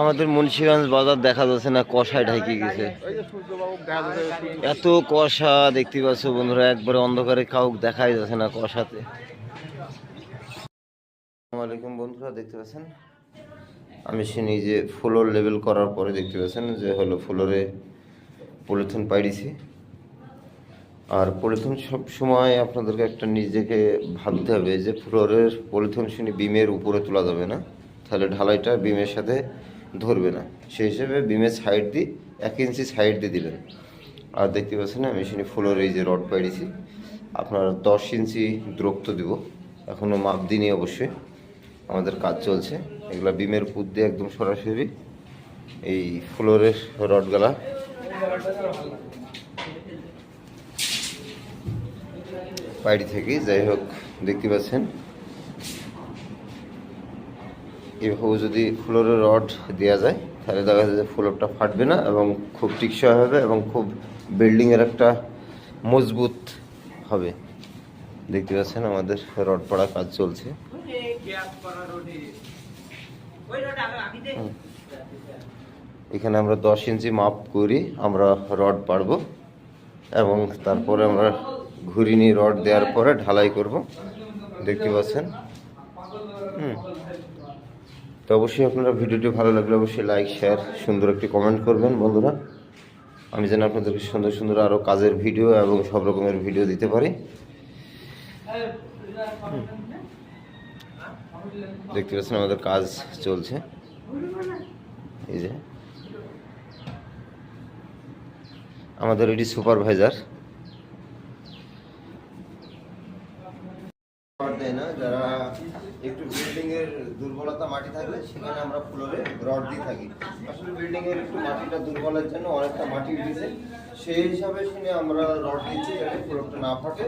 আমাদের মুন্সিগঞ্জ বাজার দেখা যাচ্ছে না, কষায় ঢাকি গেছে। এত কষা দেখতে পাচ্ছ বন্ধুরা, একবারে অন্ধকারে কাউকে দেখাই যাচ্ছে না কষাতে। আসসালামু আলাইকুম বন্ধুরা, দেখতে পাচ্ছেন আমি শুনি যে ফ্লোর লেভেল করার পরে দেখতে পাচ্ছেন যে হলো ফ্লোরে পলিথিন পাইছি। আর পলিথিন সব সময় আপনাদেরকে একটা নিজেকে ভাবতে হবে যে ফ্লোরের পলিথিন শুনি বিমের উপরে তোলা যাবে না, তাহলে ঢালাইটা বিমের সাথে ধরবে না। সেই হিসেবে বিমের সাইড দিয়ে 1 ইঞ্চি সাইড দিয়ে দিবেন। আর দেখতে পাচ্ছেন আমি শুনি ফ্লোরে এই যে রড পাইছি, আপনার 10 ইঞ্চি দূরত্ব দিব। এখনও মাপ দিইনি, অবশ্যই আমাদের কাজ চলছে। এগুলা বিমের উপর দিয়ে একদম সরাসরি এই ফ্লোরের রডগুলা বাইরে থেকে, যাই হোক দেখতে পাচ্ছেন এভাবে যদি ফ্লোরে রড দেওয়া যায় তাহলে দেখা যায় যে ফ্লোরটা ফাটবে না এবং খুব টিকসই হবে এবং খুব বিল্ডিংয়ের একটা মজবুত হবে। দেখতে পাচ্ছেন আমাদের রড পড়া কাজ চলছে। এখানে আমরা 10 ইঞ্চি মাপ করি আমরা রড পারব এবং তারপরে আমরা ঘুরিয়ে রড দেওয়ার পরে ঢালাই করব। দেখতে পাচ্ছেন। তো অবশ্যই আপনারা ভিডিওটি ভালো লাগলে অবশ্যই লাইক শেয়ার সুন্দর একটি কমেন্ট করবেন বন্ধুরা, আমি যেন আপনাদেরকে সুন্দর সুন্দর আরও কাজের ভিডিও এবং সব রকমের ভিডিও দিতে পারি। দেখতে পাচ্ছেন আমাদের কাজ চলছে। এই যে আমাদের এটি সুপারভাইজার দেয় না, যারা একটু বিল্ডিং এর দুর্বলতা মাটি থাকলে সেখানে আমরা ফ্লোরে রড দিয়ে থাকি। আসলে বিল্ডিং এর একটু মাটিটা দুর্বলের জন্য অনেকটা মাটি উঠেছে, সেই হিসাবে শুনে আমরা রড দিচ্ছি যাতে ফ্লোরটা না ফাটে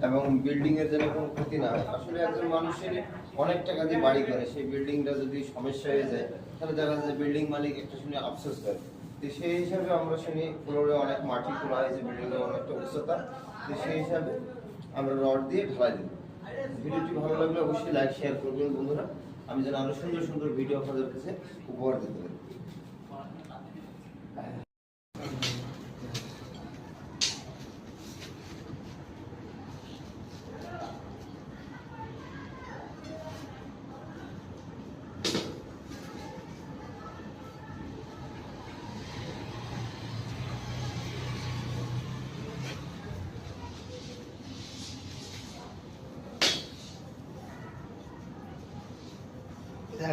এবং বিল্ডিং এর যেন কোনো ক্ষতি না হয়। আসলে একজন মানুষের অনেক টাকা দিয়ে বাড়ি করে, সেই বিল্ডিংটা যদি সমস্যা হয়ে যায় তাহলে দেখা যায় বিল্ডিং মালিক একটা শুনে আফসোস করে। তো সেই হিসাবে আমরা শুনি ফ্লোরে অনেক মাটি তোলা হয়েছে, বিল্ডিং এর অনেকটা উচ্চতা, তো সেই হিসাবে আমরা রড দিয়ে ঢালাই দেবো। ভিডিওটি ভালো লাগলে অবশ্যই লাইক শেয়ার করবেন বন্ধুরা, আমি যেন আরো সুন্দর সুন্দর ভিডিও আপনাদের কাছে উপহার দিতে পারি।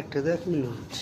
একটা 1 মিনিট।